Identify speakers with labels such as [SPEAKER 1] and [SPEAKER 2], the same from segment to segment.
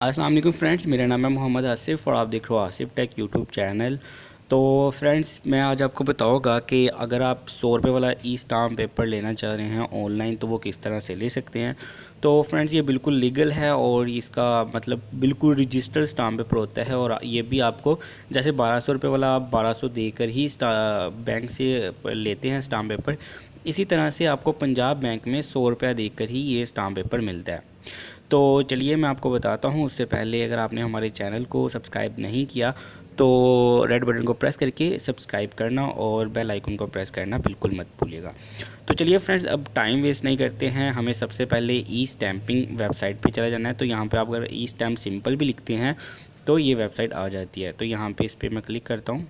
[SPEAKER 1] अस्सलाम वालेकुम फ्रेंड्स, मेरा नाम है मोहम्मद आसिफ़ और आप देख रहे हो आसिफ टेक यूट्यूब चैनल। तो फ्रेंड्स, मैं आज आपको बताऊंगा कि अगर आप 100 रुपये वाला ई स्टाम्प पेपर लेना चाह रहे हैं ऑनलाइन तो वो किस तरह से ले सकते हैं। तो फ्रेंड्स, ये बिल्कुल लीगल है और इसका मतलब बिल्कुल रजिस्टर्ड स्टाम्प पेपर होता है। और ये भी आपको जैसे 1200 रुपये वाला आप 1200 देकर ही बैंक से लेते हैं स्टाम्प पेपर, इसी तरह से आपको पंजाब बैंक में 100 रुपया देकर ही ये स्टाम्प पेपर मिलता है। तो चलिए मैं आपको बताता हूँ। उससे पहले अगर आपने हमारे चैनल को सब्सक्राइब नहीं किया तो रेड बटन को प्रेस करके सब्सक्राइब करना और बेल आइकन को प्रेस करना बिल्कुल मत भूलिएगा। तो चलिए फ्रेंड्स, अब टाइम वेस्ट नहीं करते हैं, हमें सबसे पहले ई स्टैंपिंग वेबसाइट पे चला जाना है। तो यहाँ पे आप अगर ई स्टैम्प सिंपल भी लिखते हैं तो ये वेबसाइट आ जाती है। तो यहाँ पे इस पर मैं क्लिक करता हूँ।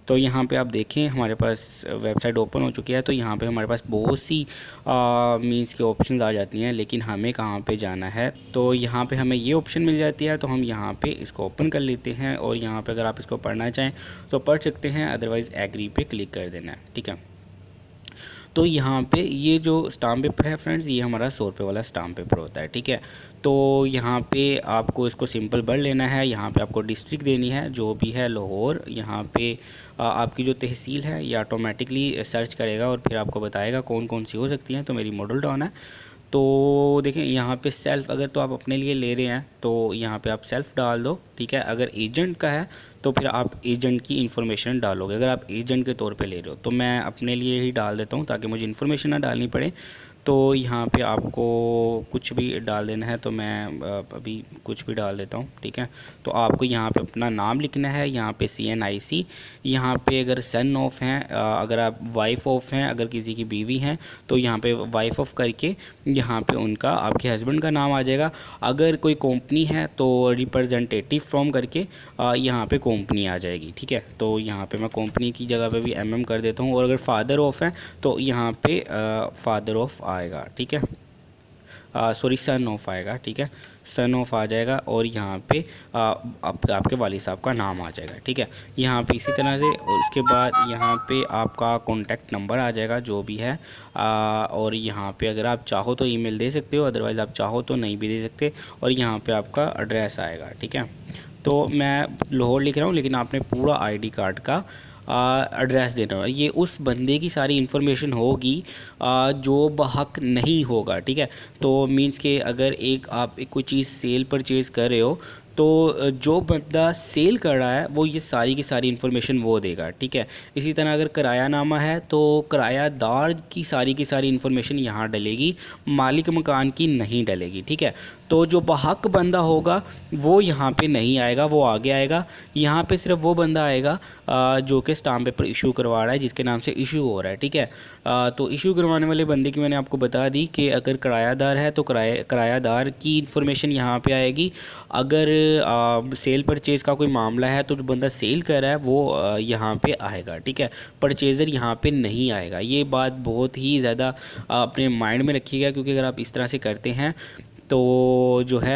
[SPEAKER 1] तो यहाँ पे आप देखें हमारे पास वेबसाइट ओपन हो चुकी है। तो यहाँ पे हमारे पास बहुत सी मीन्स के ऑप्शंस आ जाती हैं, लेकिन हमें कहाँ पे जाना है। तो यहाँ पे हमें ये ऑप्शन मिल जाती है। तो हम यहाँ पे इसको ओपन कर लेते हैं और यहाँ पे अगर आप इसको पढ़ना चाहें तो पढ़ सकते हैं, अदरवाइज़ एग्री पे क्लिक कर देना है। ठीक है। तो यहाँ पे ये जो स्टाम्प पेपर है फ्रेंड्स, ये हमारा 100 रुपये वाला स्टाम्प पेपर होता है। ठीक है। तो यहाँ पे आपको इसको सिंपल भर लेना है। यहाँ पे आपको डिस्ट्रिक्ट देनी है जो भी है लाहौर। यहाँ पे आपकी जो तहसील है ये ऑटोमेटिकली सर्च करेगा और फिर आपको बताएगा कौन कौन सी हो सकती हैं। तो मेरी मॉडल टाउन है। तो देखें यहाँ पे सेल्फ़, अगर तो आप अपने लिए ले रहे हैं तो यहाँ पे आप सेल्फ़ डाल दो। ठीक है। अगर एजेंट का है तो फिर आप एजेंट की इन्फॉर्मेशन डालोगे, अगर आप एजेंट के तौर पे ले रहे हो। तो मैं अपने लिए ही डाल देता हूँ ताकि मुझे इन्फॉर्मेशन ना डालनी पड़े। तो यहाँ पे आपको कुछ भी डाल देना है। तो मैं अभी कुछ भी डाल देता हूँ। ठीक है। तो आपको यहाँ पे अपना नाम लिखना है। यहाँ पे CNIC, यहाँ पे अगर सन ऑफ हैं, अगर आप वाइफ ऑफ हैं, अगर किसी की बीवी हैं तो यहाँ पे वाइफ ऑफ करके यहाँ पे उनका आपके हस्बैंड का नाम आ जाएगा। अगर कोई कंपनी है तो रिप्रेजेंटेटिव फ्रॉम करके यहाँ पे कंपनी आ जाएगी। ठीक है। तो यहाँ पे मैं कंपनी की जगह पे भी MM कर देता हूँ। और अगर फादर ऑफ है तो यहाँ पे फादर ऑफ आएगा। ठीक है। सॉरी, सन ऑफ आएगा। ठीक है। सन ऑफ आ जाएगा और यहाँ पे आपके वालिद साहब का नाम आ जाएगा। ठीक है। यहाँ पे इसी तरह से, और इसके बाद यहाँ पे आपका कॉन्टैक्ट नंबर आ जाएगा जो भी है। और यहाँ पे अगर आप चाहो तो ईमेल दे सकते हो, अदरवाइज़ आप चाहो तो नहीं भी दे सकते। और यहाँ पे आपका एड्रेस आएगा। ठीक है। तो मैं लाहौर लिख रहा हूँ, लेकिन आपने पूरा ID कार्ड का एड्रेस देना है। ये उस बंदे की सारी इन्फॉर्मेशन होगी जो बहक नहीं होगा। ठीक है। तो मींस के अगर आप कोई चीज़ सेल परचेज़ कर रहे हो तो जो बंदा सेल कर रहा है वो ये सारी की सारी इन्फॉर्मेशन वो देगा। ठीक है। इसी तरह अगर किरायानामा है तो किरायादार की सारी इन्फॉर्मेशन यहाँ डलेगी, मालिक मकान की नहीं डलेगी। ठीक है। तो जो बहक बंदा होगा वो यहाँ पे नहीं आएगा, वो आगे आएगा। यहाँ पे सिर्फ वो बंदा आएगा जो कि स्टाम्प पेपर इशू करवा रहा है, जिसके नाम से इशू हो रहा है। ठीक है। तो इशू करवाने वाले बंदे की मैंने आपको बता दी कि अगर किरायादार है तो किरायादार की इन्फॉर्मेशन यहाँ पे आएगी। अगर सेल परचेज़ का कोई मामला है तो जो बंदा सेल कर रहा है वो यहाँ पे आएगा। ठीक है। परचेज़र यहाँ पे नहीं आएगा। ये बात बहुत ही ज़्यादा अपने माइंड में रखिएगा, क्योंकि अगर आप इस तरह से करते हैं तो जो है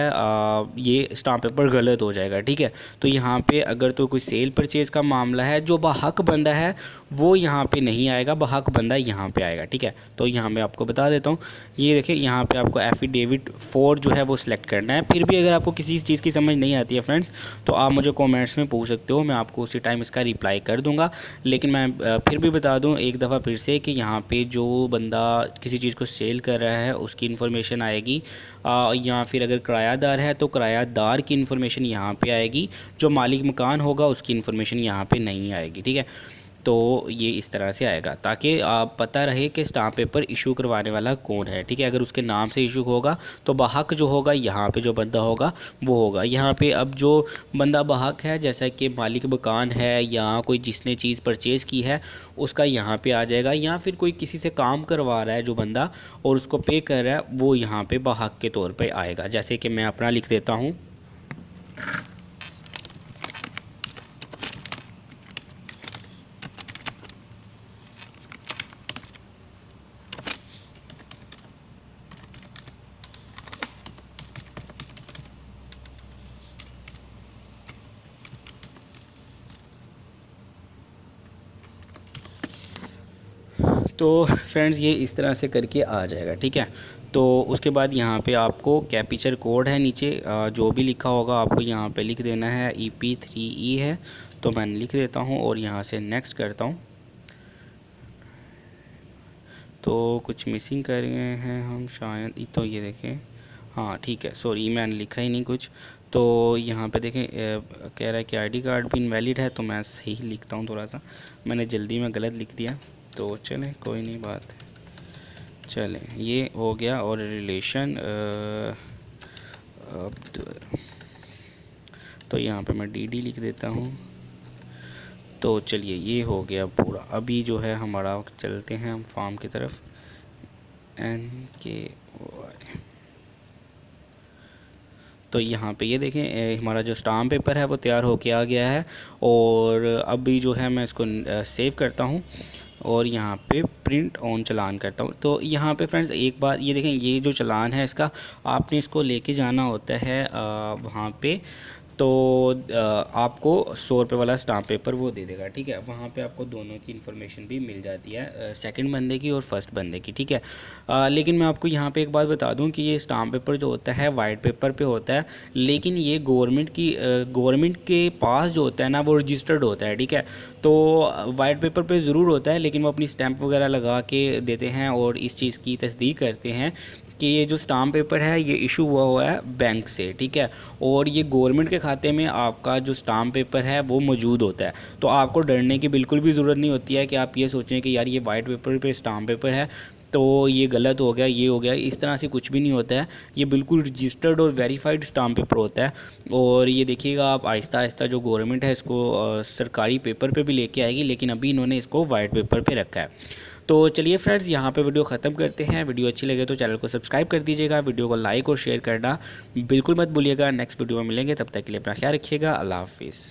[SPEAKER 1] ये स्टाम्प पेपर गलत हो जाएगा। ठीक है। तो यहाँ पे अगर तो कोई सेल परचेज़ का मामला है, जो बहक बंदा है वो यहाँ पे नहीं आएगा, बहक बंदा यहाँ पे आएगा। ठीक है। तो यहाँ मैं आपको बता देता हूँ। ये देखिए, यहाँ पे आपको एफिडेविट 4 जो है वो सिलेक्ट करना है। फिर भी अगर आपको किसी चीज़ की समझ नहीं आती है फ्रेंड्स, तो आप मुझे कॉमेंट्स में पूछ सकते हो, मैं आपको उसी टाइम इसका रिप्लाई कर दूँगा। लेकिन मैं फिर भी बता दूँ एक दफ़ा फिर से कि यहाँ पे जो बंदा किसी चीज़ को सेल कर रहा है उसकी इन्फॉर्मेशन आएगी, या फिर अगर किरायादार है तो किरायादार की इन्फॉर्मेशन यहाँ पे आएगी, जो मालिक मकान होगा उसकी इन्फॉर्मेशन यहाँ पे नहीं आएगी। ठीक है। तो ये इस तरह से आएगा ताकि आप पता रहे कि स्टाम्प पेपर इशू करवाने वाला कौन है। ठीक है। अगर उसके नाम से इशू होगा तो बहक जो होगा यहाँ पे जो बंदा होगा वो होगा। यहाँ पे अब जो बंदा बहक है, जैसा कि मालिक मकान है या कोई जिसने चीज़ परचेज़ की है, उसका यहाँ पे आ जाएगा। या फिर कोई किसी से काम करवा रहा है जो बंदा और उसको पे कर रहा है, वो यहाँ पे बहक के तौर पे आएगा। जैसे कि मैं अपना लिख देता हूँ। तो फ्रेंड्स, ये इस तरह से करके आ जाएगा। ठीक है। तो उसके बाद यहाँ पे आपको कैप्चर कोड है नीचे, जो भी लिखा होगा आपको यहाँ पे लिख देना है। EP3E है, तो मैं लिख देता हूँ और यहाँ से नेक्स्ट करता हूँ। तो कुछ मिसिंग कर गए हैं हम शायद, तो ये देखें, हाँ ठीक है, सॉरी मैंने लिखा ही नहीं कुछ। तो यहाँ पे देखें कह रहा है कि ID कार्ड भी इनवैलिड है, तो मैं सही लिखता हूँ, थोड़ा सा मैंने जल्दी में गलत लिख दिया। तो चलें कोई नहीं बात, चलें ये हो गया। और रिलेशन तो यहाँ पे मैं DD लिख देता हूँ। तो चलिए ये हो गया पूरा। अभी जो है हमारा चलते हैं हम फॉर्म की तरफ। NKY, तो यहाँ पे ये देखें हमारा जो स्टाम्प पेपर है वो तैयार होके आ गया है। और अभी जो है मैं इसको सेव करता हूँ और यहाँ पे प्रिंट ऑन चलान करता हूँ। तो यहाँ पे फ्रेंड्स एक बात ये देखें, ये जो चलान है इसका आपने इसको लेके जाना होता है वहाँ पे। तो आपको 100 रुपये वाला स्टाम्प पेपर वो दे देगा, ठीक है। वहाँ पे आपको दोनों की इन्फॉर्मेशन भी मिल जाती है, सेकंड बंदे की और फर्स्ट बंदे की, ठीक है। लेकिन मैं आपको यहाँ पे एक बात बता दूँ कि ये स्टाम्प पेपर जो होता है वाइट पेपर पे होता है, लेकिन ये गवर्नमेंट के पास जो होता है ना वो रजिस्टर्ड होता है, ठीक है। तो वाइट पेपर पे ज़रूर होता है, लेकिन वो अपनी स्टैंप वगैरह लगा के देते हैं और इस चीज़ की तस्दीक करते हैं कि ये जो स्टाम्प पेपर है ये इशू हुआ है बैंक से, ठीक है। और ये गवर्नमेंट के खाते में आपका जो स्टाम्प पेपर है वो मौजूद होता है। तो आपको डरने की बिल्कुल भी ज़रूरत नहीं होती है कि आप ये सोचें कि यार ये वाइट पेपर पे स्टाम्प पेपर है तो ये गलत हो गया, ये हो गया, इस तरह से कुछ भी नहीं होता है। ये बिल्कुल रजिस्टर्ड और वेरीफाइड स्टाम्प पेपर होता है। और ये देखिएगा आप आहिस्ता आहिस्ता जो गवर्नमेंट है इसको सरकारी पेपर पे भी लेके आएगी, लेकिन अभी इन्होंने इसको वाइट पेपर पे रखा है। तो चलिए फ्रेंड्स यहाँ पे वीडियो ख़त्म करते हैं। वीडियो अच्छी लगे तो चैनल को सब्सक्राइब कर दीजिएगा, वीडियो को लाइक और शेयर करना बिल्कुल मत भूलिएगा। नेक्स्ट वीडियो में मिलेंगे, तब तक के लिए अपना ख्याल रखिएगा। अल्लाह हाफिज़।